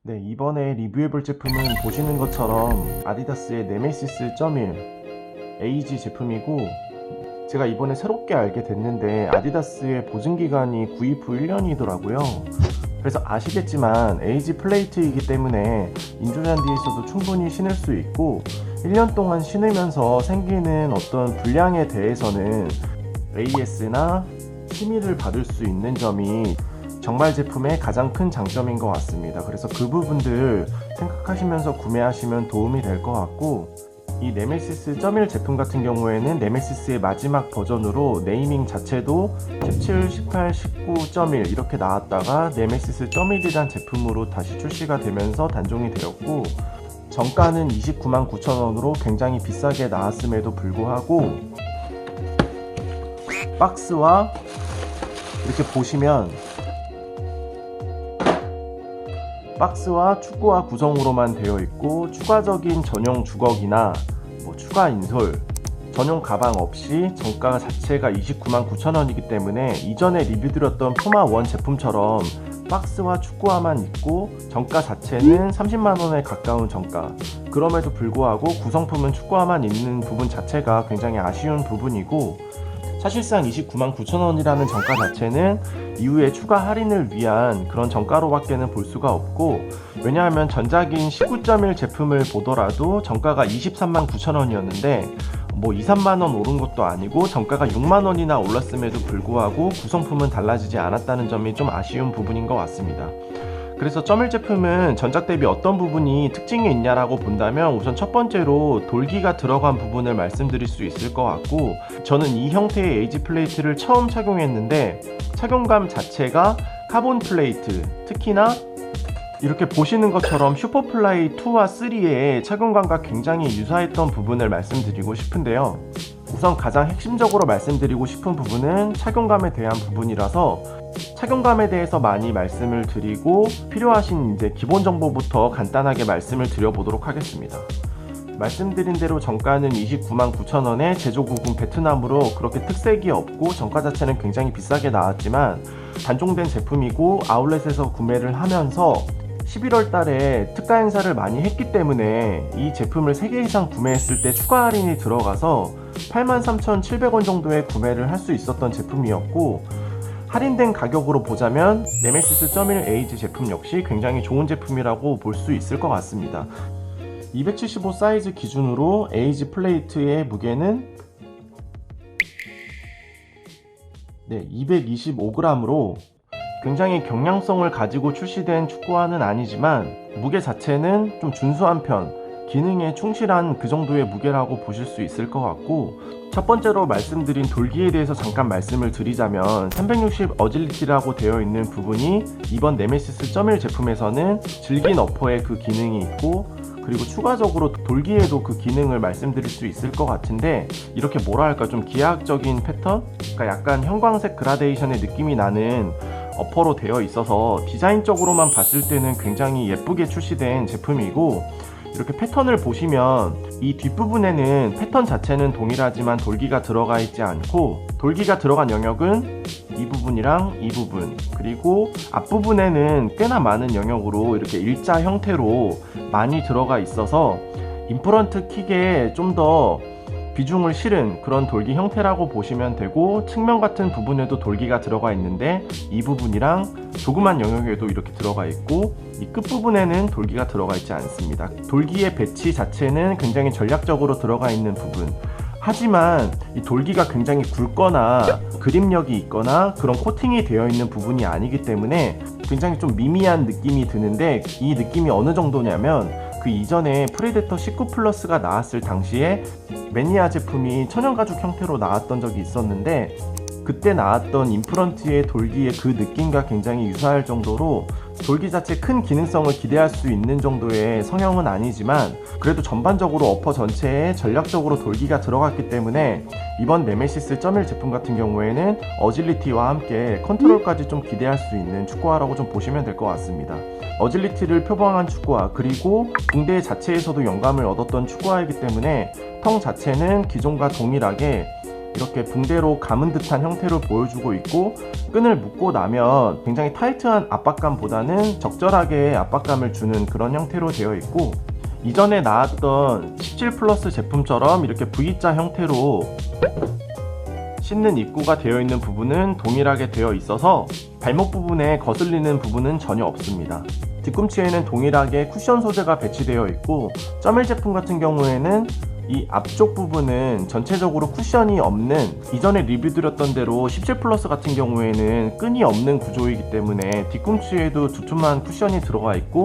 네, 이번에 리뷰해볼 제품은 보시는 것처럼 아디다스의 네메시스 1 AG 제품이고, 제가 이번에 새롭게 알게 됐는데 아디다스의 보증기간이 구입 후 1년이더라고요. 그래서 아시겠지만 AG 플레이트이기 때문에 인조잔디에서도 충분히 신을 수 있고, 1년 동안 신으면서 생기는 어떤 불량에 대해서는 AS나 심의를 받을 수 있는 점이 정말 제품의 가장 큰 장점인 것 같습니다. 그래서 그 부분들 생각하시면서 구매하시면 도움이 될 것 같고, 이 네메시스 1 제품 같은 경우에는 네메시스의 마지막 버전으로 네이밍 자체도 17, 18, 19.1 이렇게 나왔다가 네메시스 1이란 제품으로 다시 출시가 되면서 단종이 되었고, 정가는 299,000원으로 굉장히 비싸게 나왔음에도 불구하고, 박스와 이렇게 보시면 박스와 축구화 구성으로만 되어 있고, 추가적인 전용 주걱이나 추가 인솔, 전용 가방 없이 정가 자체가 299,000원이기 때문에 이전에 리뷰드렸던 푸마 1 제품처럼 박스와 축구화만 있고 정가 자체는 30만원에 가까운 정가, 그럼에도 불구하고 구성품은 축구화만 있는 부분 자체가 굉장히 아쉬운 부분이고, 사실상 299,000원이라는 정가 자체는 이후에 추가 할인을 위한 그런 정가로 밖에는 볼 수가 없고, 왜냐하면 전작인 19.1 제품을 보더라도 정가가 239,000원이었는데 2, 3만원 오른 것도 아니고 정가가 6만원이나 올랐음에도 불구하고 구성품은 달라지지 않았다는 점이 좀 아쉬운 부분인 것 같습니다. 그래서 1 제품은 전작 대비 어떤 부분이 특징이 있냐라고 본다면, 우선 첫 번째로 돌기가 들어간 부분을 말씀드릴 수 있을 것 같고, 저는 이 형태의 에이지 플레이트를 처음 착용했는데 착용감 자체가 카본 플레이트, 특히나 이렇게 보시는 것처럼 슈퍼플라이 2와 3의 착용감과 굉장히 유사했던 부분을 말씀드리고 싶은데요. 우선 가장 핵심적으로 말씀드리고 싶은 부분은 착용감에 대한 부분이라서, 착용감에 대해서 많이 말씀을 드리고 필요하신 기본 정보부터 간단하게 말씀을 드려보도록 하겠습니다. 말씀드린 대로 정가는 299,000원에 제조국은 베트남으로 그렇게 특색이 없고 정가 자체는 굉장히 비싸게 나왔지만, 단종된 제품이고 아울렛에서 구매를 하면서 11월 달에 특가 행사를 많이 했기 때문에 이 제품을 3개 이상 구매했을 때 추가 할인이 들어가서 83,700원 정도에 구매를 할 수 있었던 제품이었고, 할인된 가격으로 보자면 네메시스 1 AG 제품 역시 굉장히 좋은 제품이라고 볼 수 있을 것 같습니다. 275 사이즈 기준으로 AG 플레이트의 무게는 225g으로 굉장히 경량성을 가지고 출시된 축구화는 아니지만 무게 자체는 좀 준수한 편, 기능에 충실한 그 정도의 무게라고 보실 수 있을 것 같고, 첫 번째로 말씀드린 돌기에 대해서 잠깐 말씀을 드리자면, 360 어질리티라고 되어 있는 부분이 이번 네메시스 1 제품에서는 질긴 어퍼에 그 기능이 있고, 그리고 추가적으로 돌기에도 그 기능을 말씀드릴 수 있을 것 같은데, 이렇게 좀 기하학적인 패턴? 그러니까 약간 형광색 그라데이션의 느낌이 나는 어퍼로 되어 있어서 디자인적으로만 봤을 때는 굉장히 예쁘게 출시된 제품이고, 이렇게 패턴을 보시면 이 뒷부분에는 패턴 자체는 동일하지만 돌기가 들어가 있지 않고, 돌기가 들어간 영역은 이 부분이랑 이 부분, 그리고 앞부분에는 꽤나 많은 영역으로 이렇게 일자 형태로 많이 들어가 있어서 인프런트 킥에 좀 더 비중을 실은 그런 돌기 형태라고 보시면 되고, 측면 같은 부분에도 돌기가 들어가 있는데 이 부분이랑 조그만 영역에도 이렇게 들어가 있고, 이 끝부분에는 돌기가 들어가 있지 않습니다. 돌기의 배치 자체는 굉장히 전략적으로 들어가 있는 부분, 하지만 이 돌기가 굉장히 굵거나 그립력이 있거나 그런 코팅이 되어 있는 부분이 아니기 때문에 굉장히 좀 미미한 느낌이 드는데, 이 느낌이 어느 정도냐면, 그 이전에 프레데터 19 플러스가 나왔을 당시에 매니아 제품이 천연가죽 형태로 나왔던 적이 있었는데, 그때 나왔던 인프런트의 돌기의 그 느낌과 굉장히 유사할 정도로, 돌기 자체 큰 기능성을 기대할 수 있는 정도의 성형은 아니지만 그래도 전반적으로 어퍼 전체에 전략적으로 돌기가 들어갔기 때문에 이번 네메시스 1 제품 같은 경우에는 어질리티와 함께 컨트롤까지 좀 기대할 수 있는 축구화라고 좀 보시면 될 것 같습니다. 어질리티를 표방한 축구화, 그리고 붕대 자체에서도 영감을 얻었던 축구화이기 때문에 텅 자체는 기존과 동일하게 이렇게 붕대로 감은 듯한 형태를 보여주고 있고, 끈을 묶고 나면 굉장히 타이트한 압박감보다는 적절하게 압박감을 주는 그런 형태로 되어 있고, 이전에 나왔던 17 플러스 제품처럼 이렇게 V자 형태로 신는 입구가 되어 있는 부분은 동일하게 되어 있어서 발목 부분에 거슬리는 부분은 전혀 없습니다. 뒤꿈치에는 동일하게 쿠션 소재가 배치되어 있고, 점일 제품 같은 경우에는 이 앞쪽 부분은 전체적으로 쿠션이 없는, 이전에 리뷰 드렸던 대로 17 플러스 같은 경우에는 끈이 없는 구조이기 때문에 뒤꿈치에도 두툼한 쿠션이 들어가 있고,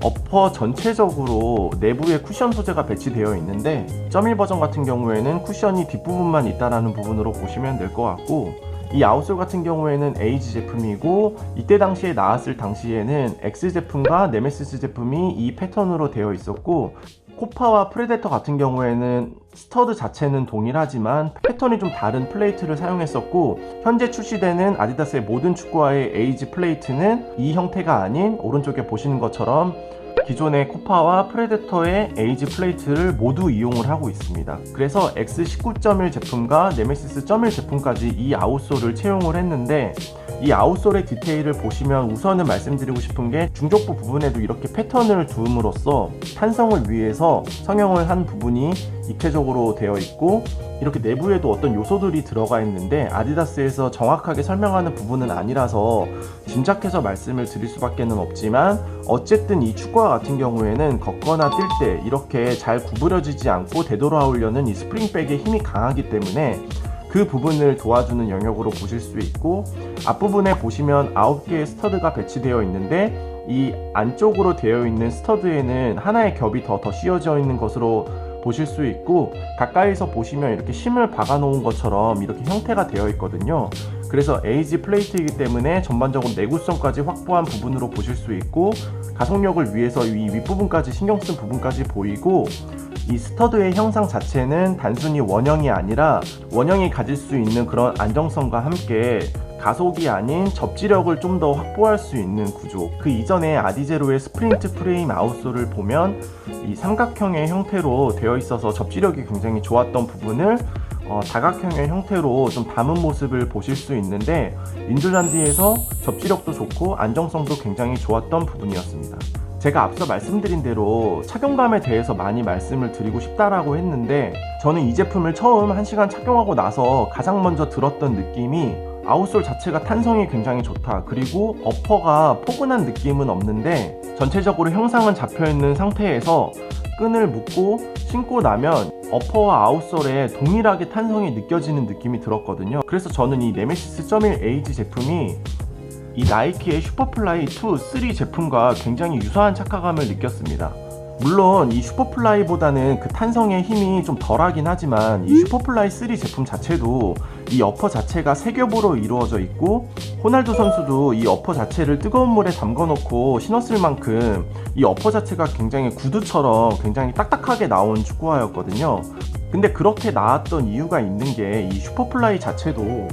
어퍼 전체적으로 내부에 쿠션 소재가 배치되어 있는데, 점일 버전 같은 경우에는 쿠션이 뒷부분만 있다라는 부분으로 보시면 될 것 같고, 이 아웃솔 같은 경우에는 에이지 제품이고, 이때 당시에 나왔을 당시에는 X 제품과 네메시스 제품이 이 패턴으로 되어 있었고, 코파와 프레데터 같은 경우에는 스터드 자체는 동일하지만 패턴이 좀 다른 플레이트를 사용했었고, 현재 출시되는 아디다스의 모든 축구화의 에이지 플레이트는 이 형태가 아닌 오른쪽에 보시는 것처럼 기존의 코파와 프레데터의 에이지 플레이트를 모두 이용을 하고 있습니다. 그래서 X19.1 제품과 네메시스.1 제품까지 이 아웃솔을 채용을 했는데, 이 아웃솔의 디테일을 보시면 우선은 말씀드리고 싶은 게, 중족부 부분에도 이렇게 패턴을 두음으로써 탄성을 위해서 성형을 한 부분이 입체적으로 되어 있고, 이렇게 내부에도 어떤 요소들이 들어가 있는데 아디다스에서 정확하게 설명하는 부분은 아니라서 짐작해서 말씀을 드릴 수밖에 없지만, 어쨌든 이 축구화 같은 경우에는 걷거나 뛸 때 이렇게 잘 구부려지지 않고 되돌아오려는 이 스프링백의 힘이 강하기 때문에 그 부분을 도와주는 영역으로 보실 수 있고, 앞부분에 보시면 9개의 스터드가 배치되어 있는데, 이 안쪽으로 되어 있는 스터드에는 하나의 겹이 더 씌워져 있는 것으로 보실 수 있고, 가까이서 보시면 이렇게 심을 박아 놓은 것처럼 이렇게 형태가 되어 있거든요. 그래서 에이지 플레이트이기 때문에 전반적으로 내구성까지 확보한 부분으로 보실 수 있고, 가속력을 위해서 이 윗부분까지 신경 쓴 부분까지 보이고, 이 스터드의 형상 자체는 단순히 원형이 아니라 원형이 가질 수 있는 그런 안정성과 함께 가속이 아닌 접지력을 좀 더 확보할 수 있는 구조. 그 이전에 아디제로의 스프린트 프레임 아웃솔을 보면 이 삼각형의 형태로 되어 있어서 접지력이 굉장히 좋았던 부분을 다각형의 형태로 좀 담은 모습을 보실 수 있는데, 인조잔디에서 접지력도 좋고 안정성도 굉장히 좋았던 부분이었습니다. 제가 앞서 말씀드린 대로 착용감에 대해서 많이 말씀을 드리고 싶다라고 했는데, 저는 이 제품을 처음 1시간 착용하고 나서 가장 먼저 들었던 느낌이, 아웃솔 자체가 탄성이 굉장히 좋다, 그리고 어퍼가 포근한 느낌은 없는데 전체적으로 형상은 잡혀있는 상태에서 끈을 묶고 신고 나면 어퍼와 아웃솔에 동일하게 탄성이 느껴지는 느낌이 들었거든요. 그래서 저는 이 네메시스.1 에이지 제품이 이 나이키의 슈퍼플라이 2, 3 제품과 굉장히 유사한 착화감을 느꼈습니다. 물론 이 슈퍼플라이보다는 그 탄성의 힘이 좀 덜하긴 하지만, 이 슈퍼플라이 3 제품 자체도 이 어퍼 자체가 세 겹으로 이루어져 있고, 호날두 선수도 이 어퍼 자체를 뜨거운 물에 담궈 놓고 신었을 만큼 이 어퍼 자체가 굉장히 구두처럼 굉장히 딱딱하게 나온 축구화였거든요. 근데 그렇게 나왔던 이유가 있는 게, 이 슈퍼플라이 자체도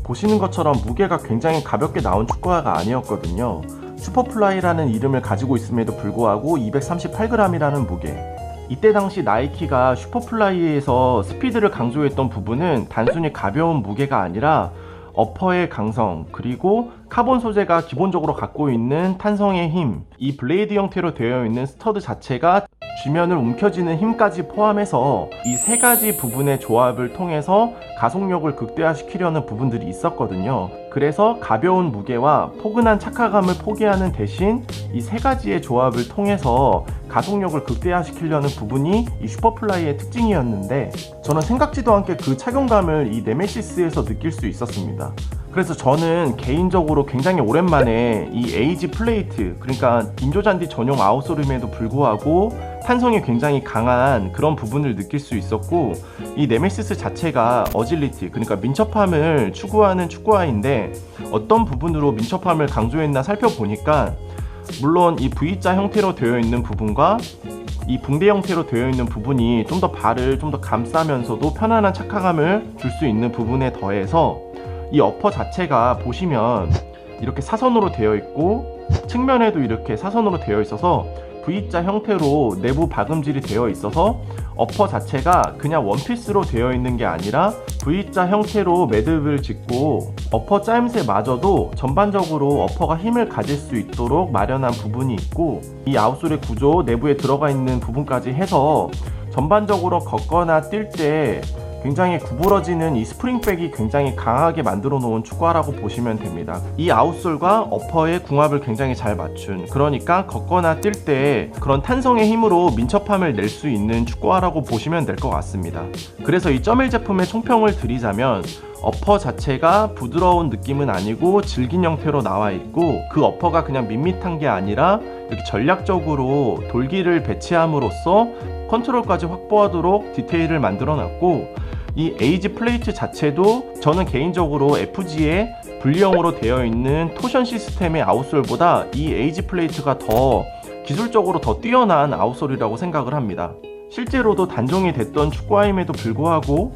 보시는 것처럼 무게가 굉장히 가볍게 나온 축구화가 아니었거든요. 슈퍼플라이라는 이름을 가지고 있음에도 불구하고 238g이라는 무게. 이때 당시 나이키가 슈퍼플라이에서 스피드를 강조했던 부분은 단순히 가벼운 무게가 아니라 어퍼의 강성, 그리고 카본 소재가 기본적으로 갖고 있는 탄성의 힘, 이 블레이드 형태로 되어 있는 스터드 자체가 쥐면을 움켜쥐는 힘까지 포함해서 이 세 가지 부분의 조합을 통해서 가속력을 극대화시키려는 부분들이 있었거든요. 그래서 가벼운 무게와 포근한 착화감을 포기하는 대신 이 세 가지의 조합을 통해서 가속력을 극대화시키려는 부분이 이 슈퍼플라이의 특징이었는데, 저는 생각지도 않게 그 착용감을 이 네메시스에서 느낄 수 있었습니다. 그래서 저는 개인적으로 굉장히 오랜만에 이 에이지 플레이트, 그러니까 인조잔디 전용 아웃솔임에도 불구하고 탄성이 굉장히 강한 그런 부분을 느낄 수 있었고, 이 네메시스 자체가 어질리티, 그러니까 민첩함을 추구하는 축구화인데, 어떤 부분으로 민첩함을 강조했나 살펴보니까, 물론 이 V자 형태로 되어 있는 부분과 이 붕대 형태로 되어 있는 부분이 좀 더 발을 좀 더 감싸면서도 편안한 착화감을 줄 수 있는 부분에 더해서, 이 어퍼 자체가 보시면 이렇게 사선으로 되어 있고 측면에도 이렇게 사선으로 되어 있어서 V자 형태로 내부 박음질이 되어 있어서 어퍼 자체가 그냥 원피스로 되어 있는 게 아니라 V자 형태로 매듭을 짓고 어퍼 짜임새마저도 전반적으로 어퍼가 힘을 가질 수 있도록 마련한 부분이 있고, 이 아웃솔의 구조 내부에 들어가 있는 부분까지 해서 전반적으로 걷거나 뛸 때 굉장히 구부러지는 이 스프링백이 굉장히 강하게 만들어 놓은 축구화라고 보시면 됩니다. 이 아웃솔과 어퍼의 궁합을 굉장히 잘 맞춘, 그러니까 걷거나 뛸 때 그런 탄성의 힘으로 민첩함을 낼 수 있는 축구화라고 보시면 될 것 같습니다. 그래서 이 점일 제품의 총평을 드리자면, 어퍼 자체가 부드러운 느낌은 아니고 질긴 형태로 나와 있고, 그 어퍼가 그냥 밋밋한 게 아니라 이렇게 전략적으로 돌기를 배치함으로써 컨트롤까지 확보하도록 디테일을 만들어 놨고, 이 에이지 플레이트 자체도 저는 개인적으로 FG의 분리형으로 되어 있는 토션 시스템의 아웃솔보다 이 에이지 플레이트가 더 기술적으로 더 뛰어난 아웃솔이라고 생각을 합니다. 실제로도 단종이 됐던 축구화임에도 불구하고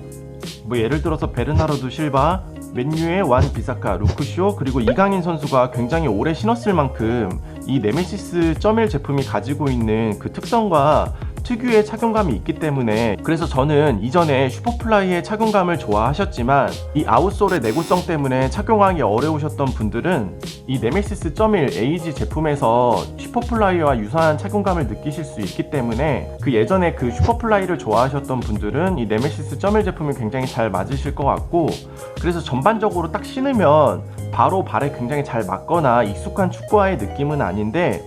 예를 들어서 베르나르도 실바, 맨유의 완 비사카, 루크쇼, 그리고 이강인 선수가 굉장히 오래 신었을 만큼 이 네메시스 1 제품이 가지고 있는 그 특성과 특유의 착용감이 있기 때문에, 그래서 저는 이전에 슈퍼플라이의 착용감을 좋아하셨지만 이 아웃솔의 내구성 때문에 착용하기 어려우셨던 분들은 이 네메시스 1 에이지 제품에서 슈퍼플라이와 유사한 착용감을 느끼실 수 있기 때문에, 그 예전에 그 슈퍼플라이를 좋아하셨던 분들은 이 네메시스 1 제품이 굉장히 잘 맞으실 것 같고, 그래서 전반적으로 딱 신으면 바로 발에 굉장히 잘 맞거나 익숙한 축구화의 느낌은 아닌데,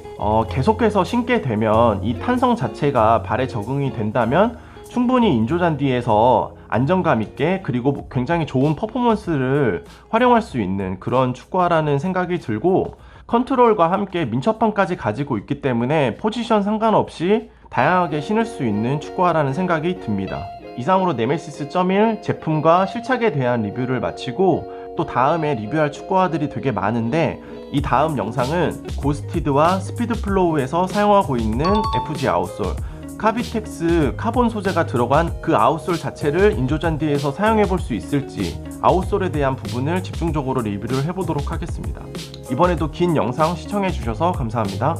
계속해서 신게 되면 이 탄성 자체가 발에 적응이 된다면 충분히 인조잔디에서 안정감 있게, 그리고 굉장히 좋은 퍼포먼스를 활용할 수 있는 그런 축구화라는 생각이 들고, 컨트롤과 함께 민첩함까지 가지고 있기 때문에 포지션 상관없이 다양하게 신을 수 있는 축구화라는 생각이 듭니다. 이상으로 네메시스 1 제품과 실착에 대한 리뷰를 마치고, 또 다음에 리뷰할 축구화들이 되게 많은데, 이 다음 영상은 고스티드와 스피드플로우에서 사용하고 있는 FG 아웃솔, 카비텍스 카본 소재가 들어간 그 아웃솔 자체를 인조잔디에서 사용해 볼 수 있을지, 아웃솔에 대한 부분을 집중적으로 리뷰를 해보도록 하겠습니다. 이번에도 긴 영상 시청해 주셔서 감사합니다.